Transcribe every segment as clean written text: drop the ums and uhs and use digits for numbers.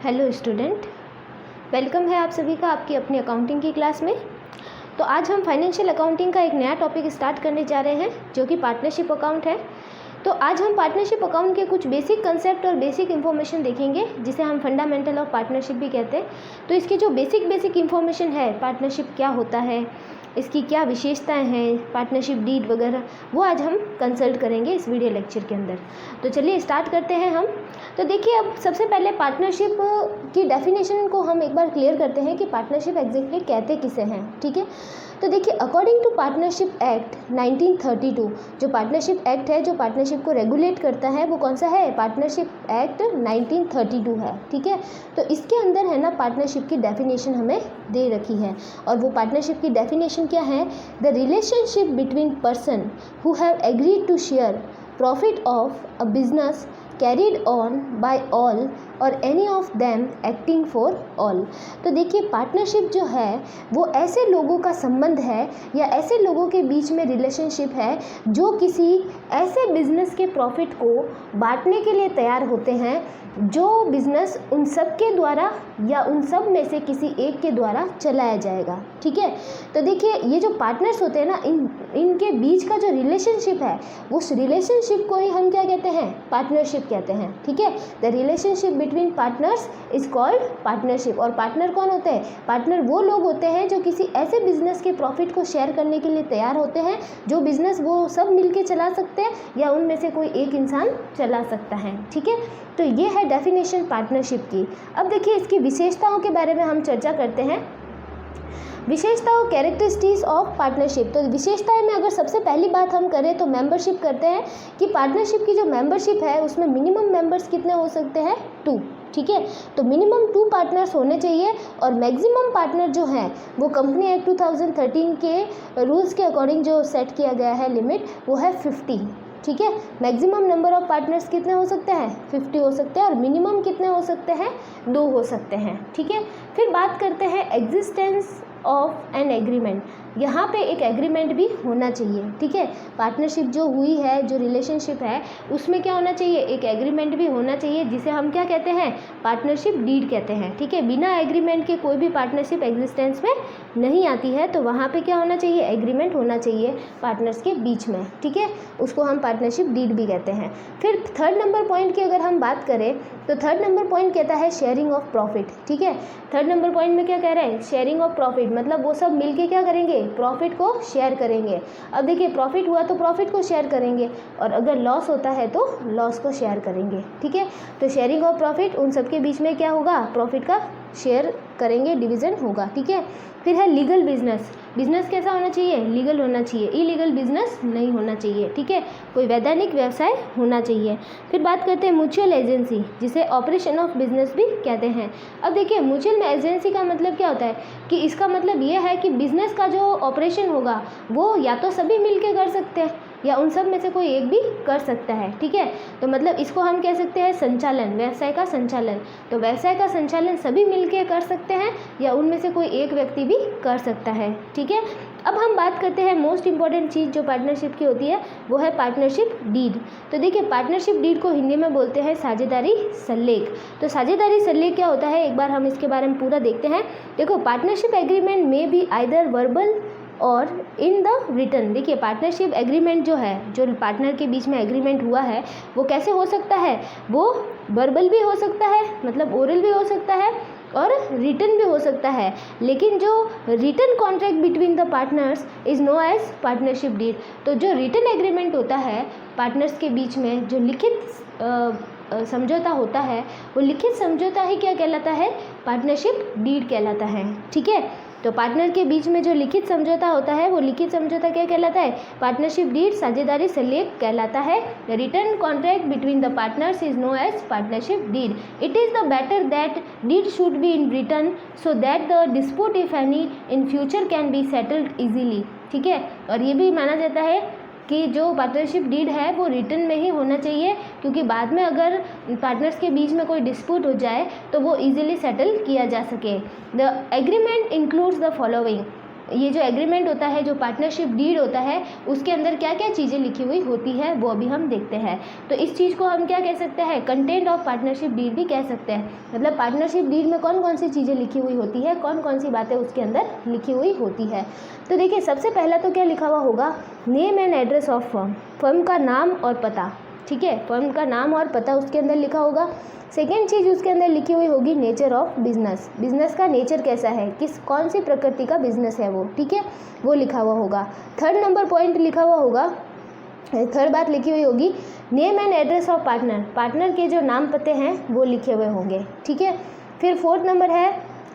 Hello student, welcome है आप सभी का आपकी अपनी अकाउंटिंग की क्लास में। तो आज हम फाइनेंशियल अकाउंटिंग का एक नया टॉपिक स्टार्ट करने जा रहे हैं जो कि पार्टनरशिप अकाउंट है। तो आज हम पार्टनरशिप अकाउंट के कुछ बेसिक कंसेप्ट और बेसिक इन्फॉर्मेशन देखेंगे जिसे हम फंडामेंटल ऑफ पार्टनरशिप भी कहते हैं। तो इसकी जो बेसिक इन्फॉर्मेशन है, पार्टनरशिप क्या होता है, इसकी क्या विशेषताएं हैं, पार्टनरशिप डीड वगैरह, वो आज हम कंसल्ट करेंगे इस वीडियो लेक्चर के अंदर। तो चलिए स्टार्ट करते हैं हम। तो देखिए, अब सबसे पहले पार्टनरशिप की डेफिनेशन को हम एक बार क्लियर करते हैं कि पार्टनरशिप एग्जैक्टली कहते किसे हैं। ठीक है, तो देखिए, अकॉर्डिंग टू पार्टनरशिप एक्ट 1932, जो पार्टनरशिप एक्ट है जो पार्टनरशिप को रेगुलेट करता है वो कौन सा है? पार्टनरशिप एक्ट 1932 है। ठीक है, तो इसके अंदर है ना पार्टनरशिप की डेफिनेशन हमें दे रखी है। और वो पार्टनरशिप की डेफिनेशन क्या है? The relationship between person who have agreed to share profit of a business carried on by all और any of them acting for all। तो देखिए, पार्टनरशिप जो है वो ऐसे लोगों का संबंध है या ऐसे लोगों के बीच में रिलेशनशिप है जो किसी ऐसे बिजनेस के प्रॉफिट को बांटने के लिए तैयार होते हैं जो बिजनेस उन सब के द्वारा या उन सब में से किसी एक के द्वारा चलाया जाएगा। ठीक है, तो देखिए, ये जो पार्टनर्स होते हैं ना, इनके बीच का जो रिलेशनशिप है उस रिलेशनशिप को ही हम क्या कहते हैं? पार्टनरशिप कहते हैं। ठीक है, the relationship between partners is called partnership. और पार्टनर कौन होते हैं? पार्टनर वो लोग होते हैं जो किसी ऐसे बिजनेस के प्रॉफिट को शेयर करने के लिए तैयार होते हैं जो बिजनेस वो सब मिलके चला सकते हैं या उनमें से कोई एक इंसान चला सकता है। ठीक है, तो ये है डेफिनेशन पार्टनरशिप की। अब देखिए, इसकी विशेषताओं के बारे में हम चर्चा करते हैं। विशेषताओं, कैरेक्टरिस्टिक्स ऑफ पार्टनरशिप। तो विशेषताएं में अगर सबसे पहली बात हम करें तो मेंबरशिप करते हैं कि पार्टनरशिप की जो मेंबरशिप है उसमें मिनिमम मेंबर्स कितने हो सकते हैं? 2। ठीक है, तो मिनिमम 2 पार्टनर्स होने चाहिए और मैक्सिमम पार्टनर जो हैं वो कंपनी एक्ट 2013 के रूल्स के अकॉर्डिंग जो सेट किया गया है लिमिट, वो है 50। ठीक है, मैक्सिमम नंबर ऑफ पार्टनर्स कितने हो सकते हैं? 50 हो सकते हैं और मिनिमम कितने हो सकते हैं? 2 हो सकते हैं। ठीक है, फिर बात करते हैं एग्जिस्टेंस ऑफ एन एग्रीमेंट। यहाँ पे एक एग्रीमेंट भी होना चाहिए। ठीक है, पार्टनरशिप जो हुई है, जो रिलेशनशिप है, उसमें क्या होना चाहिए? एक एग्रीमेंट भी होना चाहिए जिसे हम क्या कहते हैं? पार्टनरशिप डीड कहते हैं। ठीक है, बिना एग्रीमेंट के कोई भी पार्टनरशिप एग्जिस्टेंस में नहीं आती है, तो वहाँ पे क्या होना चाहिए? एग्रीमेंट होना चाहिए पार्टनर्स के बीच में। ठीक है, उसको हम पार्टनरशिप डीड भी कहते हैं। फिर थर्ड नंबर पॉइंट की अगर हम बात करें तो थर्ड नंबर पॉइंट कहता है शेयरिंग ऑफ प्रॉफिट। ठीक है, थर्ड नंबर पॉइंट में क्या कह रहे हैं? शेयरिंग ऑफ प्रॉफिट, मतलब वो सब मिलके क्या करेंगे? प्रॉफिट को शेयर करेंगे। अब देखिए, प्रॉफिट हुआ तो प्रॉफिट को शेयर करेंगे और अगर लॉस होता है तो लॉस को शेयर करेंगे। ठीक है, तो शेयरिंग ऑफ प्रॉफिट, उन सबके बीच में क्या होगा? प्रॉफिट का शेयर करेंगे, डिवीज़न होगा। ठीक है, फिर है लीगल बिजनेस। बिजनेस कैसा होना चाहिए? लीगल होना चाहिए, इलीगल बिजनेस नहीं होना चाहिए। ठीक है, कोई वैधानिक व्यवसाय होना चाहिए। फिर बात करते हैं म्यूचुअल एजेंसी, जिसे ऑपरेशन ऑफ बिजनेस भी कहते हैं। अब देखिए, म्यूचुअल एजेंसी का मतलब क्या होता है कि इसका मतलब ये है कि बिजनेस का जो ऑपरेशन होगा वो या तो सभी मिलके कर सकते हैं या उन सब में से कोई एक भी कर सकता है। ठीक है, तो मतलब इसको हम कह सकते हैं संचालन, व्यवसाय का संचालन। तो व्यवसाय का संचालन सभी मिलके कर सकते हैं या उनमें से कोई एक व्यक्ति भी कर सकता है। ठीक है, अब हम बात करते हैं मोस्ट इंपॉर्टेंट चीज़ जो पार्टनरशिप की होती है, वो है पार्टनरशिप डीड। तो देखिए, पार्टनरशिप डीड को हिंदी में बोलते हैं साझेदारी सल्लेख। तो साझेदारी सल्लेख क्या होता है, एक बार हम इसके बारे में पूरा देखते हैं। देखो, पार्टनरशिप एग्रीमेंट में भी आइदर वर्बल और इन द रिटर्न। देखिए, पार्टनरशिप एग्रीमेंट जो है, जो पार्टनर के बीच में एग्रीमेंट हुआ है, वो कैसे हो सकता है? वो वर्बल भी हो सकता है, मतलब ओरल भी हो सकता है और रिटर्न भी हो सकता है। लेकिन जो written contract between the partners is known as partnership deed. तो जो रिटर्न एग्रीमेंट होता है पार्टनर्स के बीच में, जो लिखित समझौता होता है, वो लिखित समझौता ही क्या कहलाता है? पार्टनरशिप डीड कहलाता है। ठीक है, तो पार्टनर के बीच में जो लिखित समझौता होता है वो लिखित समझौता क्या कहलाता है? पार्टनरशिप डीड, साझेदारी सल्लेख कहलाता है। Written contract between the partners is known as partnership deed. It is the better that deed should be in written so that the dispute if any in future can be settled easily. ठीक है, और ये भी माना जाता है कि जो पार्टनरशिप डीड है वो रिटर्न में ही होना चाहिए, क्योंकि बाद में अगर पार्टनर्स के बीच में कोई डिस्प्यूट हो जाए तो वो इजीली सेटल किया जा सके। The agreement includes the following. ये जो एग्रीमेंट होता है, जो पार्टनरशिप डीड होता है, उसके अंदर क्या क्या चीज़ें लिखी हुई होती है वो अभी हम देखते हैं। तो इस चीज़ को हम क्या कह सकते हैं, कंटेंट ऑफ पार्टनरशिप डीड भी कह सकते हैं। मतलब पार्टनरशिप डीड में कौन कौन सी चीज़ें लिखी हुई होती है, कौन कौन सी बातें उसके अंदर लिखी हुई होती है। तो देखिए सबसे पहला तो क्या लिखा हुआ होगा, name and address of firm, firm का नाम और पता, ठीक है, फर्म का नाम और पता उसके अंदर लिखा होगा। सेकेंड चीज़ उसके अंदर लिखी हुई होगी नेचर ऑफ बिजनेस, बिजनेस का नेचर कैसा है, कौन सी प्रकृति का बिजनेस है वो, ठीक है, वो लिखा हुआ होगा। थर्ड नंबर पॉइंट लिखा हुआ होगा, थर्ड बात लिखी हुई होगी, name and address of partner, partner के जो नाम पते हैं वो लिखे हुए होंगे, ठीक है। फिर फोर्थ नंबर है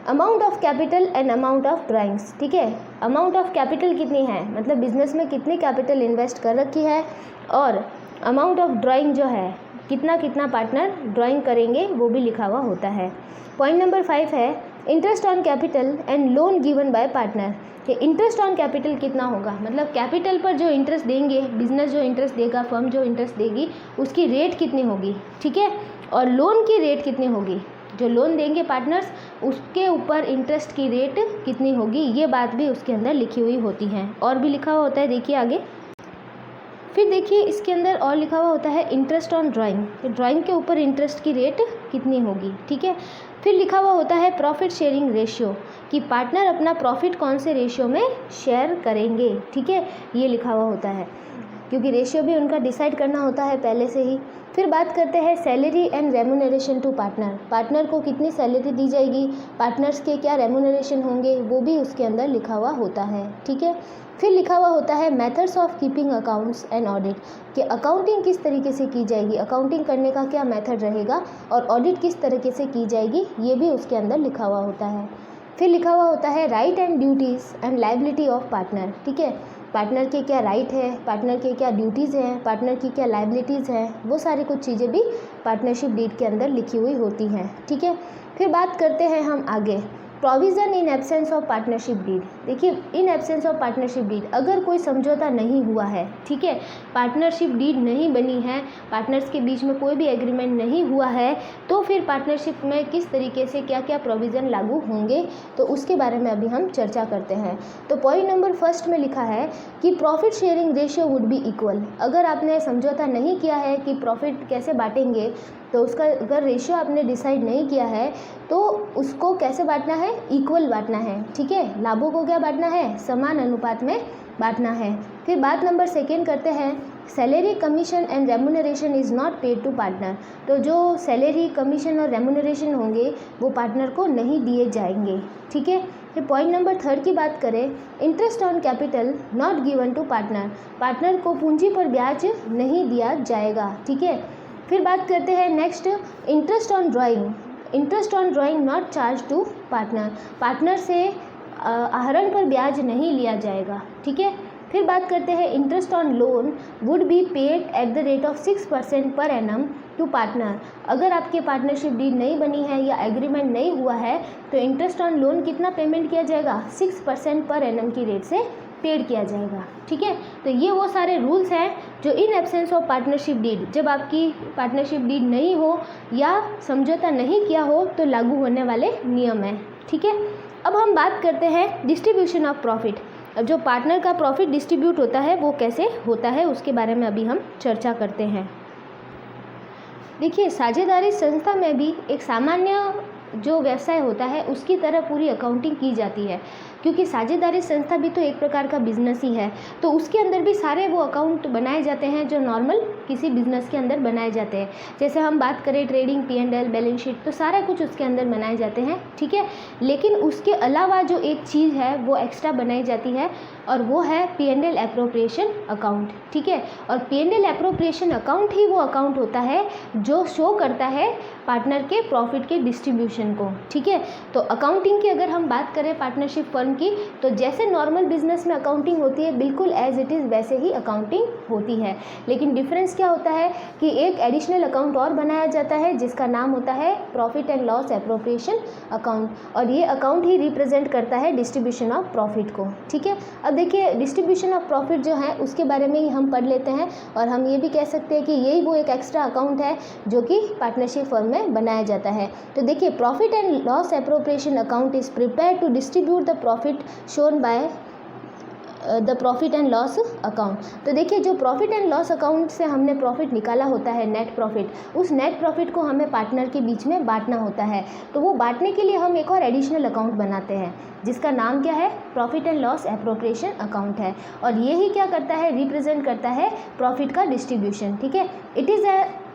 amount of capital and amount of drawings, ठीक है, अमाउंट ऑफ कैपिटल कितनी है, मतलब बिजनेस में कितनी कैपिटल इन्वेस्ट कर रखी है, और अमाउंट ऑफ ड्राइंग जो है कितना कितना पार्टनर ड्राइंग करेंगे वो भी लिखा हुआ होता है। पॉइंट नंबर 5 है interest on capital and loan given by partner, कि इंटरेस्ट ऑन कैपिटल कितना होगा, मतलब कैपिटल पर जो इंटरेस्ट देंगे, बिजनेस जो इंटरेस्ट देगा, फर्म जो इंटरेस्ट देगी, उसकी रेट कितनी होगी, ठीक है, और लोन की रेट कितनी होगी, जो लोन देंगे पार्टनर्स उसके ऊपर इंटरेस्ट की रेट कितनी होगी, ये बात भी उसके अंदर लिखी हुई होती है। और भी लिखा हुआ होता है, देखिए आगे। फिर देखिए इसके अंदर और लिखा हुआ होता है इंटरेस्ट ऑन ड्राइंग, ड्राइंग के ऊपर इंटरेस्ट की रेट कितनी होगी, ठीक है। फिर लिखा हुआ होता है प्रॉफिट शेयरिंग रेशियो, कि पार्टनर अपना प्रॉफिट कौन से रेशियो में शेयर करेंगे, ठीक है, ये लिखा हुआ होता है, क्योंकि रेशियो भी उनका डिसाइड करना होता है पहले से ही। फिर बात करते हैं salary and remuneration to partner, partner को कितनी सैलरी दी जाएगी, पार्टनर्स के क्या रेम्यूनरेशन होंगे, वो भी उसके अंदर लिखा हुआ होता है, ठीक है। फिर लिखा हुआ होता है methods of keeping accounts and audit, कि अकाउंटिंग किस तरीके से की जाएगी, अकाउंटिंग करने का क्या मेथड रहेगा, और ऑडिट किस तरीके से की जाएगी, ये भी उसके अंदर लिखा हुआ होता है। फिर लिखा हुआ होता है right and duties and liability of partner, ठीक है, पार्टनर के क्या राइट है, पार्टनर के क्या ड्यूटीज़ हैं, पार्टनर की क्या लायबिलिटीज़ हैं, वो सारी कुछ चीज़ें भी पार्टनरशिप डीड के अंदर लिखी हुई होती हैं, ठीक है। फिर बात करते हैं हम आगे, provision in absence of partnership deed. देखिए in absence of partnership deed, अगर कोई समझौता नहीं हुआ है, ठीक है, पार्टनरशिप डीड नहीं बनी है, पार्टनर्स के बीच में कोई भी एग्रीमेंट नहीं हुआ है, तो फिर पार्टनरशिप में किस तरीके से क्या क्या प्रोविज़न लागू होंगे, तो उसके बारे में अभी हम चर्चा करते हैं। तो पॉइंट नंबर 1 में लिखा है कि profit sharing ratio would be equal, अगर आपने समझौता नहीं किया है कि प्रॉफिट कैसे बांटेंगे, तो उसका अगर रेशियो आपने डिसाइड नहीं किया है तो उसको कैसे बांटना है, इक्वल बांटना है, ठीक है, लाभों को क्या बांटना है, समान अनुपात में बांटना है। फिर बात नंबर 2 करते हैं, salary commission and remuneration is not paid to partner, तो जो सैलरी कमीशन और रेम्यूनरेशन होंगे वो पार्टनर को नहीं दिए जाएंगे, ठीक है। फिर पॉइंट नंबर 3 की बात करें, interest on capital not given to partner, partner को पूंजी पर ब्याज नहीं दिया जाएगा, ठीक है। फिर बात करते हैं next, interest on drawing, interest on drawing not charge to partner, partner से आहरण पर ब्याज नहीं लिया जाएगा, ठीक है। फिर बात करते हैं interest on loan would be paid at the rate of 6% per annum to partner, अगर आपकी पार्टनरशिप डीड नहीं बनी है या एग्रीमेंट नहीं हुआ है तो इंटरेस्ट ऑन लोन कितना पेमेंट किया जाएगा, 6% पर एनम की रेट से पेड किया जाएगा, ठीक है। तो ये वो सारे रूल्स हैं जो in absence of partnership deed, जब आपकी पार्टनरशिप डीड नहीं हो या समझौता नहीं किया हो तो लागू होने वाले नियम हैं, ठीक है। अब हम बात करते हैं डिस्ट्रीब्यूशन ऑफ प्रॉफिट, अब जो पार्टनर का प्रॉफिट डिस्ट्रीब्यूट होता है वो कैसे होता है उसके बारे में अभी हम चर्चा करते हैं। देखिए साझेदारी संस्था में भी एक सामान्य जो व्यवसाय होता है उसकी तरह पूरी अकाउंटिंग की जाती है, क्योंकि साझेदारी संस्था भी तो एक प्रकार का बिजनेस ही है, तो उसके अंदर भी सारे वो अकाउंट बनाए जाते हैं जो नॉर्मल किसी बिजनेस के अंदर बनाए जाते हैं। जैसे हम बात करें ट्रेडिंग, P&L, बैलेंस शीट, तो सारा कुछ उसके अंदर बनाए जाते हैं, ठीक है। लेकिन उसके अलावा जो एक चीज़ है वो एक्स्ट्रा बनाई जाती है और वो है P&L एप्रोप्रिएशन अकाउंट, ठीक है। और P&L एप्रोप्रिएशन अकाउंट ही वो अकाउंट होता है जो शो करता है पार्टनर के प्रॉफिट के डिस्ट्रीब्यूशन को, ठीक है। तो अकाउंटिंग की अगर हम बात करें पार्टनरशिप फर्म की, तो जैसे नॉर्मल बिजनेस में अकाउंटिंग होती है बिल्कुल एज इट इज़ वैसे ही अकाउंटिंग होती है, लेकिन डिफरेंस क्या क्या होता है कि एक एडिशनल अकाउंट और बनाया जाता है जिसका नाम होता है profit and loss appropriation account, और ये अकाउंट ही रिप्रेजेंट करता है डिस्ट्रीब्यूशन ऑफ प्रॉफिट को। ठीक है, अब देखिए डिस्ट्रीब्यूशन ऑफ प्रॉफिट जो है उसके बारे में ही हम पढ़ लेते हैं, और हम ये भी कह सकते हैं कि यही वो एक एक्स्ट्रा अकाउंट है जो कि पार्टनरशिप फर्म में बनाया जाता है। तो देखिए profit and loss appropriation account is prepare to distribute the profit shown by the profit and loss account. तो देखिए जो प्रॉफिट एंड लॉस अकाउंट से हमने प्रॉफिट निकाला होता है, नेट प्रॉफिट, उस नेट प्रॉफिट को हमें पार्टनर के बीच में बांटना होता है। तो वो बांटने के लिए हम एक और एडिशनल अकाउंट बनाते हैं जिसका नाम क्या है, profit and loss appropriation account है, और ये ही क्या करता है, रिप्रेजेंट करता है प्रॉफिट का डिस्ट्रीब्यूशन। ठीक है,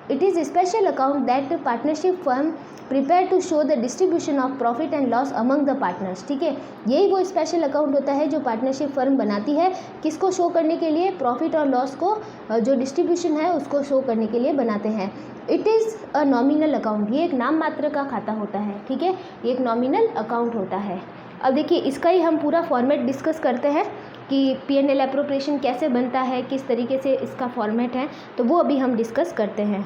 it is special account that partnership firm prepare to show the distribution of profit and loss among the partners. ठीक है, यही वो स्पेशल अकाउंट होता है जो पार्टनरशिप फर्म बनाती है, किसको शो करने के लिए, प्रॉफिट और लॉस को जो डिस्ट्रीब्यूशन है उसको शो करने के लिए बनाते हैं। It is a nominal account, ये एक नाम मात्र का खाता होता है। ठीक है, ये एक नॉमिनल अकाउंट होता है। अब देखिए इसका ही हम पूरा फॉर्मेट डिस्कस करते हैं कि P&L एप्रोप्रिएशन कैसे बनता है, किस तरीके से इसका फॉर्मेट है, तो वो अभी हम डिस्कस करते हैं।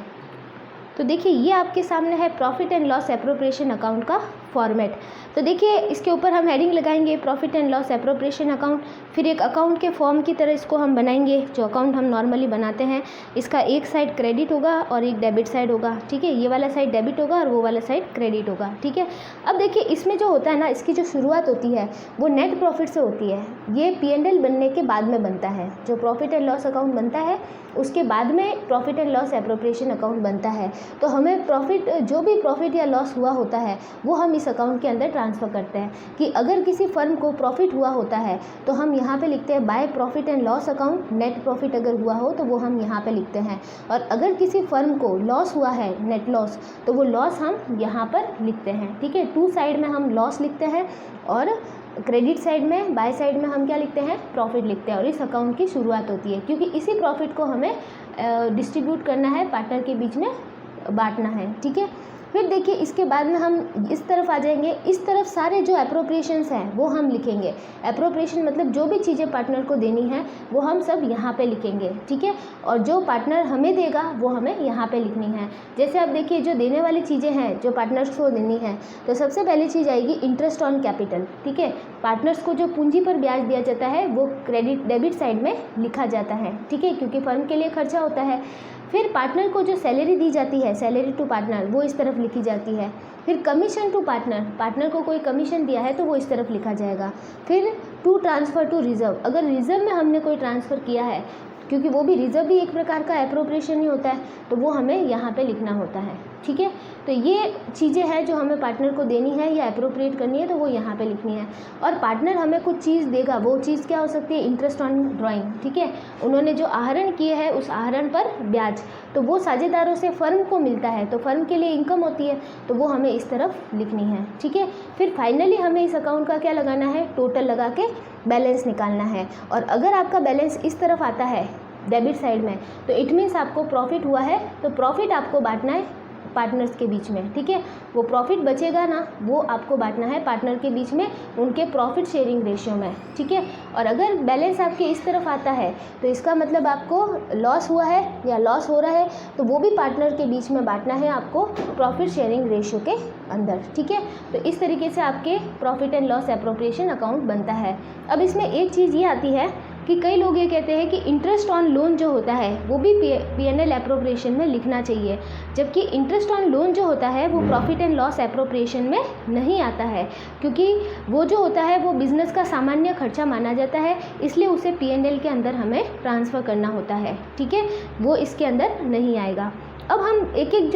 तो देखिए ये आपके सामने है profit and loss appropriation account का फॉर्मेट। तो देखिए इसके ऊपर हम हेडिंग लगाएंगे profit and loss appropriation account, फिर एक अकाउंट के फॉर्म की तरह इसको हम बनाएंगे जो अकाउंट हम नॉर्मली बनाते हैं। इसका एक साइड क्रेडिट होगा और एक डेबिट साइड होगा। ठीक है, ये वाला साइड डेबिट होगा और वो वाला साइड क्रेडिट होगा। ठीक है, अब देखिए इसमें जो होता है ना, इसकी जो शुरुआत होती है वो नेट प्रॉफिट से होती है। ये P&L बनने के बाद में बनता है, जो प्रॉफिट एंड लॉस अकाउंट बनता है उसके बाद में profit and loss appropriation account बनता है। तो हमें प्रॉफिट, जो भी प्रॉफिट या लॉस हुआ होता है वो हम इस अकाउंट के अंदर ट्रांसफ़र करते हैं। कि अगर किसी फर्म को प्रॉफिट हुआ होता है तो हम यहाँ पे लिखते हैं by profit and loss account, net profit अगर हुआ हो तो वो हम यहाँ पे लिखते हैं। और अगर किसी फर्म को लॉस हुआ है, नेट लॉस, तो वो लॉस हम यहाँ पर लिखते हैं। ठीक है, टू साइड में हम लॉस लिखते हैं और क्रेडिट साइड में, बाय साइड में हम क्या लिखते हैं, प्रॉफिट लिखते हैं, और इस अकाउंट की शुरुआत होती है क्योंकि इसी प्रॉफिट को हमें डिस्ट्रीब्यूट करना है, पार्टनर के बीच में बांटना है। ठीक है, फिर देखिए इसके बाद में हम इस तरफ आ जाएंगे। इस तरफ सारे जो एप्रोप्रिएशंस हैं वो हम लिखेंगे। एप्रोप्रिएशन मतलब जो भी चीज़ें पार्टनर को देनी है वो हम सब यहाँ पे लिखेंगे। ठीक है, और जो पार्टनर हमें देगा वो हमें यहाँ पे लिखनी है। जैसे आप देखिए जो देने वाली चीज़ें हैं जो पार्टनर्स को देनी है, तो सबसे पहली चीज़ आएगी इंटरेस्ट ऑन कैपिटल। ठीक है, पार्टनर्स को जो पूंजी पर ब्याज दिया जाता है वो क्रेडिट डेबिट साइड में लिखा जाता है। ठीक है, क्योंकि फर्म के लिए खर्चा होता है। फिर पार्टनर को जो सैलरी दी जाती है, सैलरी टू पार्टनर, वो इस तरफ लिखी जाती है। फिर कमीशन टू पार्टनर, पार्टनर को कोई कमीशन दिया है तो वो इस तरफ लिखा जाएगा। फिर टू ट्रांसफ़र टू रिजर्व, अगर रिजर्व में हमने कोई ट्रांसफ़र किया है, क्योंकि वो भी रिजर्व भी एक प्रकार का एप्रोप्रिएशन ही होता है, तो वो हमें यहाँ पे लिखना होता है। ठीक है, तो ये चीज़ें हैं जो हमें पार्टनर को देनी है या अप्रोप्रिएट करनी है, तो वो यहाँ पे लिखनी है। और पार्टनर हमें कुछ चीज़ देगा, वो चीज़ क्या हो सकती है, इंटरेस्ट ऑन ड्राइंग। ठीक है, उन्होंने जो आहरण किए है उस आहरण पर ब्याज, तो वो साझेदारों से फर्म को मिलता है, तो फर्म के लिए इनकम होती है, तो वो हमें इस तरफ लिखनी है। ठीक है, फिर फाइनली हमें इस अकाउंट का क्या लगाना है, टोटल लगा के बैलेंस निकालना है। और अगर आपका बैलेंस इस तरफ आता है डेबिट साइड में, तो इट मीन्स आपको प्रॉफिट हुआ है, तो प्रॉफिट आपको बांटना है पार्टनर्स के बीच में। ठीक है, वो प्रॉफिट बचेगा ना, वो आपको बांटना है पार्टनर के बीच में उनके प्रॉफिट शेयरिंग रेशियो में। ठीक है, और अगर बैलेंस आपके इस तरफ आता है तो इसका मतलब आपको लॉस हुआ है या लॉस हो रहा है, तो वो भी पार्टनर के बीच में बांटना है आपको प्रॉफिट शेयरिंग रेशियो के अंदर। ठीक है, तो इस तरीके से आपके profit and loss appropriation account बनता है। अब इसमें एक चीज़ ये आती है कि कई लोग ये कहते हैं कि इंटरेस्ट ऑन लोन जो होता है वो भी P&L एप्रोप्रिएशन में लिखना चाहिए, जबकि इंटरेस्ट ऑन लोन जो होता है वो प्रॉफिट एंड लॉस एप्रोप्रिएशन में नहीं आता है, क्योंकि वो जो होता है वो बिज़नेस का सामान्य खर्चा माना जाता है, इसलिए उसे P&L के अंदर हमें ट्रांसफ़र करना होता है। ठीक है, वो इसके अंदर नहीं आएगा। अब हम एक एक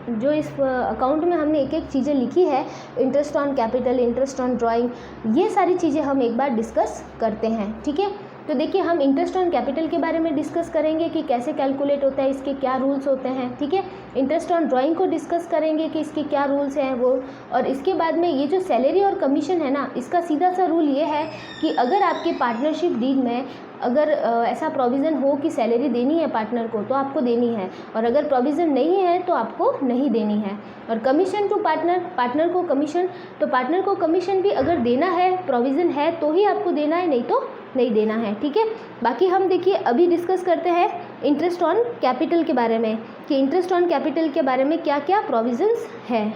जो इस अकाउंट में हमने एक एक चीज़ें लिखी है, interest on capital, interest on drawing, ये सारी चीज़ें हम एक बार डिस्कस करते हैं। ठीक है, तो देखिए हम इंटरेस्ट ऑन कैपिटल के बारे में डिस्कस करेंगे कि कैसे कैलकुलेट होता है, इसके क्या रूल्स होते हैं। ठीक है, इंटरेस्ट ऑन ड्राइंग को डिस्कस करेंगे कि इसके क्या रूल्स हैं वो, और इसके बाद में ये जो सैलरी और कमीशन है ना, इसका सीधा सा रूल ये है कि अगर आपके पार्टनरशिप डीड में अगर ऐसा प्रोविज़न हो कि सैलरी देनी है पार्टनर को तो आपको देनी है, और अगर प्रोविज़न नहीं है तो आपको नहीं देनी है। और कमीशन टू पार्टनर, पार्टनर को कमीशन, तो पार्टनर को कमीशन भी अगर देना है, प्रोविज़न है तो ही आपको देना है, नहीं तो नहीं देना है, ठीक है। बाकी हम देखिए अभी डिस्कस करते हैं इंटरेस्ट ऑन कैपिटल के बारे में कि इंटरेस्ट ऑन कैपिटल के बारे में क्या क्या प्रोविजंस है।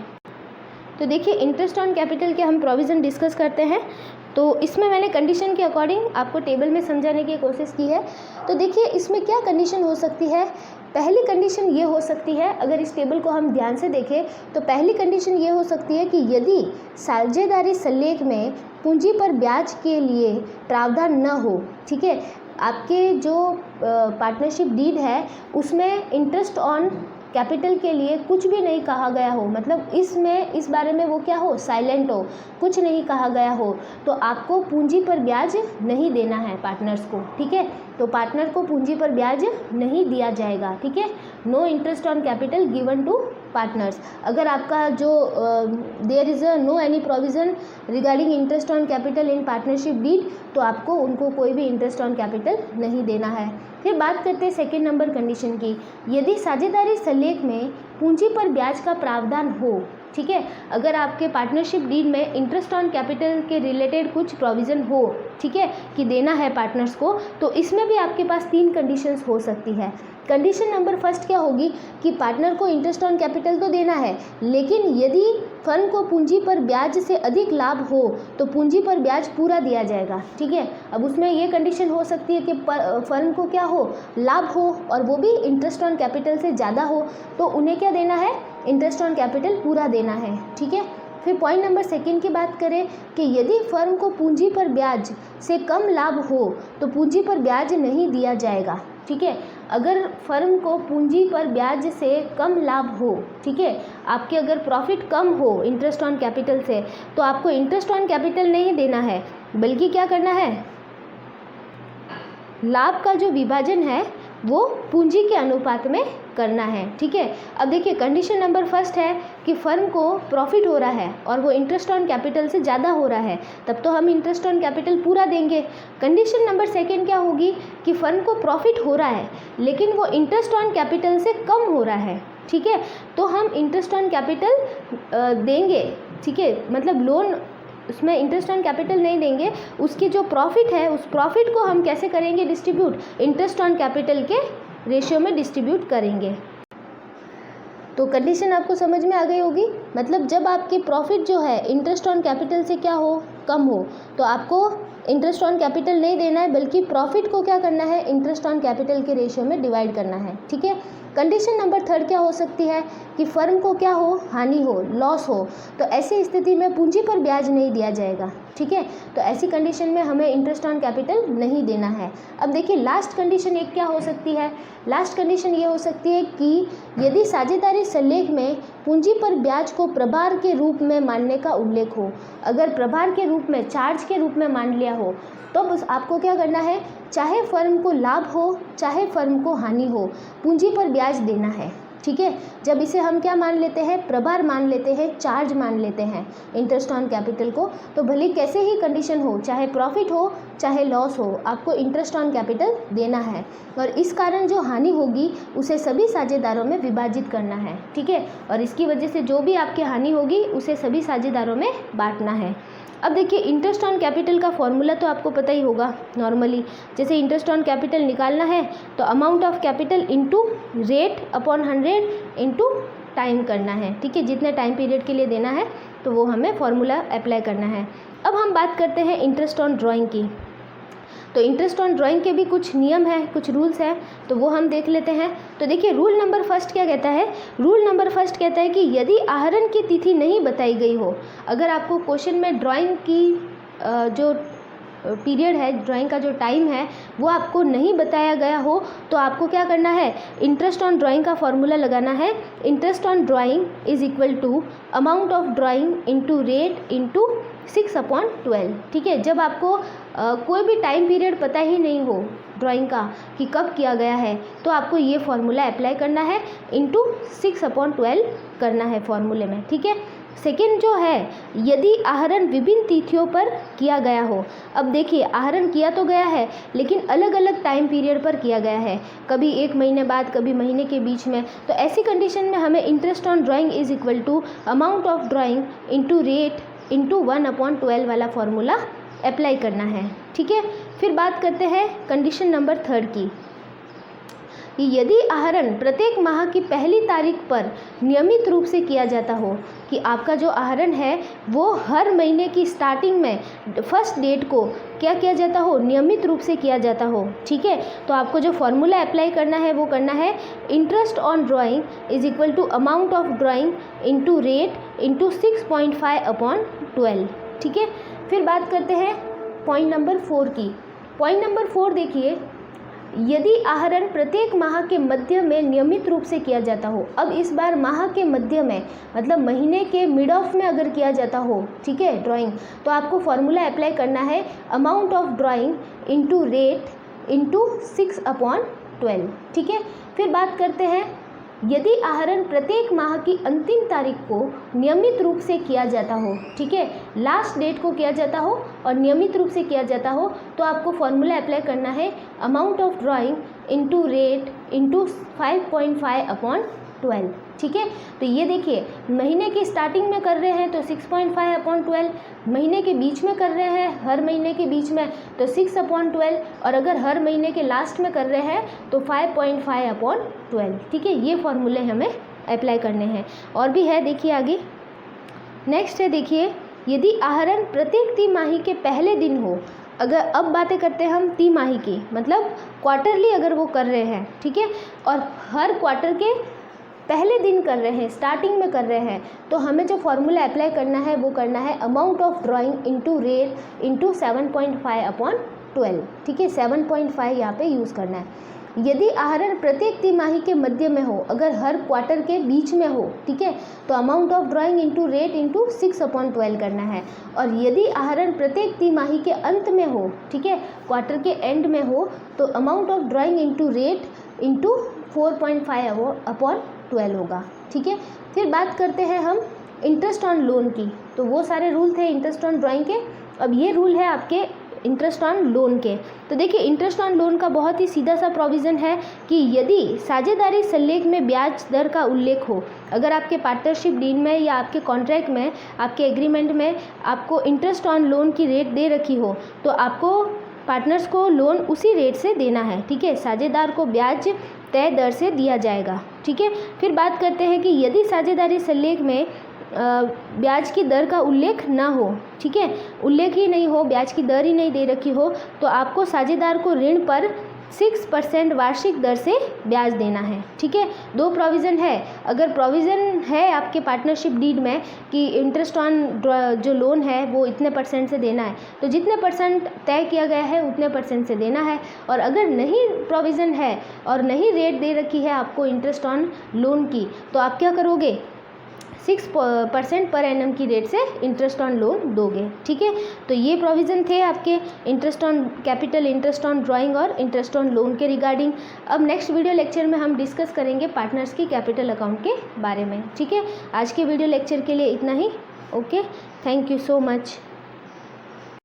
तो देखिए इंटरेस्ट ऑन कैपिटल के हम प्रोविज़न डिस्कस करते हैं। तो इसमें मैंने कंडीशन के अकॉर्डिंग आपको टेबल में समझाने की कोशिश की है। तो देखिए इसमें क्या कंडीशन हो सकती है। पहली कंडीशन ये हो सकती है, अगर इस टेबल को हम ध्यान से देखें तो पहली कंडीशन ये हो सकती है कि यदि साझेदारी सल्लेख में पूंजी पर ब्याज के लिए प्रावधान न हो, ठीक है, आपके जो पार्टनरशिप डीड है उसमें इंटरेस्ट ऑन कैपिटल के लिए कुछ भी नहीं कहा गया हो, मतलब इसमें इस बारे में वो क्या हो, साइलेंट हो, कुछ नहीं कहा गया हो, तो आपको पूंजी पर ब्याज नहीं देना है पार्टनर्स को, ठीक है। तो पार्टनर को पूंजी पर ब्याज नहीं दिया जाएगा, ठीक है। No interest on capital given to partners. अगर आपका जो there is a no any provision regarding interest on capital in partnership deed, तो आपको उनको कोई भी इंटरेस्ट ऑन कैपिटल नहीं देना है। फिर बात करते हैं सेकेंड नंबर कंडीशन की। यदि साझेदारी सल्लेख में पूंजी पर ब्याज का प्रावधान हो, ठीक है, अगर आपके पार्टनरशिप डीड में इंटरेस्ट ऑन कैपिटल के रिलेटेड कुछ प्रोविज़न हो, ठीक है, कि देना है पार्टनर्स को, तो इसमें भी आपके पास 3 कंडीशंस हो सकती है। कंडीशन नंबर फर्स्ट क्या होगी कि पार्टनर को इंटरेस्ट ऑन कैपिटल तो देना है, लेकिन यदि फर्म को पूंजी पर ब्याज से अधिक लाभ हो तो पूंजी पर ब्याज पूरा दिया जाएगा, ठीक है। अब उसमें ये कंडीशन हो सकती है कि फर्म को क्या हो, लाभ हो और वो भी इंटरेस्ट ऑन कैपिटल से ज़्यादा हो, तो उन्हें क्या देना है, इंटरेस्ट ऑन कैपिटल पूरा देना है, ठीक है। फिर पॉइंट नंबर सेकंड की बात करें कि यदि फर्म को पूंजी पर ब्याज से कम लाभ हो तो पूंजी पर ब्याज नहीं दिया जाएगा, ठीक है। अगर फर्म को पूंजी पर ब्याज से कम लाभ हो, ठीक है, आपके अगर प्रॉफिट कम हो इंटरेस्ट ऑन कैपिटल से, तो आपको इंटरेस्ट ऑन कैपिटल नहीं देना है, बल्कि क्या करना है, लाभ का जो विभाजन है वो पूंजी के अनुपात में करना है, ठीक है। अब देखिए कंडीशन नंबर फर्स्ट है कि फर्म को प्रॉफिट हो रहा है और वो इंटरेस्ट ऑन कैपिटल से ज़्यादा हो रहा है, तब तो हम इंटरेस्ट ऑन कैपिटल पूरा देंगे। कंडीशन नंबर सेकंड क्या होगी कि फर्म को प्रॉफिट हो रहा है लेकिन वो इंटरेस्ट ऑन कैपिटल से कम हो रहा है, ठीक है, तो हम इंटरेस्ट ऑन कैपिटल देंगे, ठीक है, मतलब लोन उसमें इंटरेस्ट ऑन कैपिटल नहीं देंगे, उसकी जो प्रॉफिट है उस प्रॉफिट को हम कैसे करेंगे डिस्ट्रीब्यूट, इंटरेस्ट ऑन कैपिटल के रेशियो में डिस्ट्रीब्यूट करेंगे। तो कंडीशन आपको समझ में आ गई होगी, मतलब जब आपकी प्रॉफिट जो है इंटरेस्ट ऑन कैपिटल से क्या हो, कम हो, तो आपको इंटरेस्ट ऑन कैपिटल नहीं देना है, बल्कि प्रॉफिट को क्या करना है, इंटरेस्ट ऑन कैपिटल के रेशियो में डिवाइड करना है, ठीक है। कंडीशन नंबर थर्ड क्या हो सकती है कि फर्म को क्या हो, हानि हो, लॉस हो, तो ऐसी स्थिति में पूंजी पर ब्याज नहीं दिया जाएगा, ठीक है। तो ऐसी कंडीशन में हमें इंटरेस्ट ऑन कैपिटल नहीं देना है। अब देखिए लास्ट कंडीशन एक क्या हो सकती है, लास्ट कंडीशन ये हो सकती है कि यदि साझेदारी सल्लेख में पूंजी पर ब्याज को प्रभार के रूप में मानने का उल्लेख हो, अगर प्रभार के रूप में, चार्ज के रूप में मान लिया हो, तो बस आपको क्या करना है, चाहे फर्म को लाभ हो चाहे फर्म को हानि हो, पूंजी पर ब्याज देना है, ठीक है। जब इसे हम क्या मान लेते हैं, प्रभार मान लेते हैं, चार्ज मान लेते हैं इंटरेस्ट ऑन कैपिटल को, तो भले कैसे ही कंडीशन हो, चाहे प्रॉफिट हो चाहे लॉस हो, आपको इंटरेस्ट ऑन कैपिटल देना है, और इस कारण जो हानि होगी उसे सभी साझेदारों में विभाजित करना है, ठीक है, और इसकी वजह से जो भी आपकी हानि होगी उसे सभी साझेदारों में बांटना है। अब देखिए इंटरेस्ट ऑन कैपिटल का फॉर्मूला तो आपको पता ही होगा, नॉर्मली जैसे इंटरेस्ट ऑन कैपिटल निकालना है तो amount of capital into rate upon 100 into time करना है, ठीक है, जितने टाइम पीरियड के लिए देना है तो वो हमें फॉर्मूला अप्लाई करना है। अब हम बात करते हैं इंटरेस्ट ऑन ड्राइंग की। तो इंटरेस्ट ऑन ड्राइंग के भी कुछ नियम हैं, कुछ रूल्स हैं, तो वो हम देख लेते हैं। तो देखिए रूल नंबर फर्स्ट क्या कहता है, रूल नंबर फर्स्ट कहता है कि यदि आहरण की तिथि नहीं बताई गई हो, अगर आपको क्वेश्चन में ड्राइंग की जो पीरियड है, ड्राइंग का जो टाइम है वो आपको नहीं बताया गया हो, तो आपको क्या करना है, इंटरेस्ट ऑन ड्राइंग का फॉर्मूला लगाना है। Interest on drawing is equal to amount of drawing into rate into 6/12, ठीक है। जब आपको कोई भी टाइम पीरियड पता ही नहीं हो ड्राइंग का कि कब किया गया है, तो आपको ये फॉर्मूला अप्लाई करना है, इंटू 6/12 करना है फॉर्मूले में, ठीक है। सेकेंड जो है, यदि आहरण विभिन्न तिथियों पर किया गया हो, अब देखिए आहरण किया तो गया है लेकिन अलग अलग टाइम पीरियड पर किया गया है, कभी 1 महीने बाद, कभी महीने के बीच में, तो ऐसी कंडीशन में हमें interest on drawing is equal to amount of drawing into rate into 1/12 वाला फॉर्मूला अप्लाई करना है। ठीक है, फिर बात करते हैं कंडीशन नंबर 3 की, कि यदि आहरण प्रत्येक माह की पहली तारीख पर नियमित रूप से किया जाता हो, कि आपका जो आहरण है वो हर महीने की स्टार्टिंग में फर्स्ट डेट को क्या किया जाता हो, नियमित रूप से किया जाता हो। ठीक है, तो आपको जो फॉर्मूला अप्लाई करना है वो करना है interest on drawing is equal to amount of drawing into rate into 6.5/12। ठीक है, फिर बात करते हैं पॉइंट नंबर 4 की। पॉइंट नंबर 4 देखिए, यदि आहरण प्रत्येक माह के मध्य में नियमित रूप से किया जाता हो। अब इस बार माह के मध्य में मतलब महीने के मिड ऑफ में अगर किया जाता हो, ठीक है, ड्राइंग, तो आपको फॉर्मूला अप्लाई करना है amount of drawing into rate into 6/12। ठीक है, फिर बात करते हैं, यदि आहरण प्रत्येक माह की अंतिम तारीख को नियमित रूप से किया जाता हो, ठीक है, लास्ट डेट को किया जाता हो और नियमित रूप से किया जाता हो, तो आपको फॉर्मूला अप्लाई करना है amount of drawing into rate into 5.5/12। ठीक है, तो ये देखिए, महीने की स्टार्टिंग में कर रहे हैं तो 6.5/12, महीने के बीच में कर रहे हैं हर महीने के बीच में तो 6/12, और अगर हर महीने के लास्ट में कर रहे हैं तो 5.5/12। ठीक है, ये फॉर्मूले हमें अप्लाई करने हैं। और भी है, देखिए आगे नेक्स्ट है, देखिए, यदि आहरण प्रत्येक तिमाही के पहले दिन हो, अगर अब बातें करते हैं हम तिमाही की, मतलब क्वार्टरली अगर वो कर रहे हैं, ठीक है, और हर क्वार्टर के पहले दिन कर रहे हैं, स्टार्टिंग में कर रहे हैं, तो हमें जो फॉर्मूला अप्लाई करना है वो करना है amount of drawing into rate into 7.5/12। ठीक है, 7.5 यहाँ पे यूज़ करना है। यदि आहरण प्रत्येक तिमाही के मध्य में हो, अगर हर क्वार्टर के बीच में हो, ठीक है, तो amount of drawing into rate into 6/12 करना है। और यदि आहरण प्रत्येक तिमाही के अंत में हो, ठीक है, क्वार्टर के एंड में हो, तो amount of drawing into rate into 4.5/12 होगा। ठीक है, फिर बात करते हैं हम इंटरेस्ट ऑन लोन की। तो वो सारे रूल थे इंटरेस्ट ऑन ड्राइंग के, अब ये रूल है आपके इंटरेस्ट ऑन लोन के। तो देखिए, इंटरेस्ट ऑन लोन का बहुत ही सीधा सा प्रोविज़न है कि यदि साझेदारी सल्लेख में ब्याज दर का उल्लेख हो, अगर आपके पार्टनरशिप डीड में या आपके कॉन्ट्रैक्ट में, आपके एग्रीमेंट में आपको इंटरेस्ट ऑन लोन की रेट दे रखी हो, तो आपको पार्टनर्स को लोन उसी रेट से देना है। ठीक है, साझेदार को ब्याज तय दर से दिया जाएगा। ठीक है, फिर बात करते हैं कि यदि साझेदारी सल्लेख में ब्याज की दर का उल्लेख ना हो, ठीक है, उल्लेख ही नहीं हो, ब्याज की दर ही नहीं दे रखी हो, तो आपको साझेदार को ऋण पर 6% वार्षिक दर से ब्याज देना है। ठीक है, दो प्रोविज़न है। अगर प्रोविज़न है आपके पार्टनरशिप डीड में कि इंटरेस्ट ऑन जो लोन है वो इतने % से देना है, तो जितने % तय किया गया है उतने % से देना है। और अगर नहीं प्रोविज़न है और नहीं रेट दे रखी है आपको इंटरेस्ट ऑन लोन की, तो आप क्या करोगे, 6% पर एनम की रेट से इंटरेस्ट ऑन लोन दोगे। ठीक है, तो ये प्रोविज़न थे आपके interest on capital, interest on drawing और इंटरेस्ट ऑन लोन के रिगार्डिंग। अब नेक्स्ट वीडियो लेक्चर में हम डिस्कस करेंगे पार्टनर्स की कैपिटल अकाउंट के बारे में। ठीक है, आज के वीडियो लेक्चर के लिए इतना ही। Okay, thank you so much.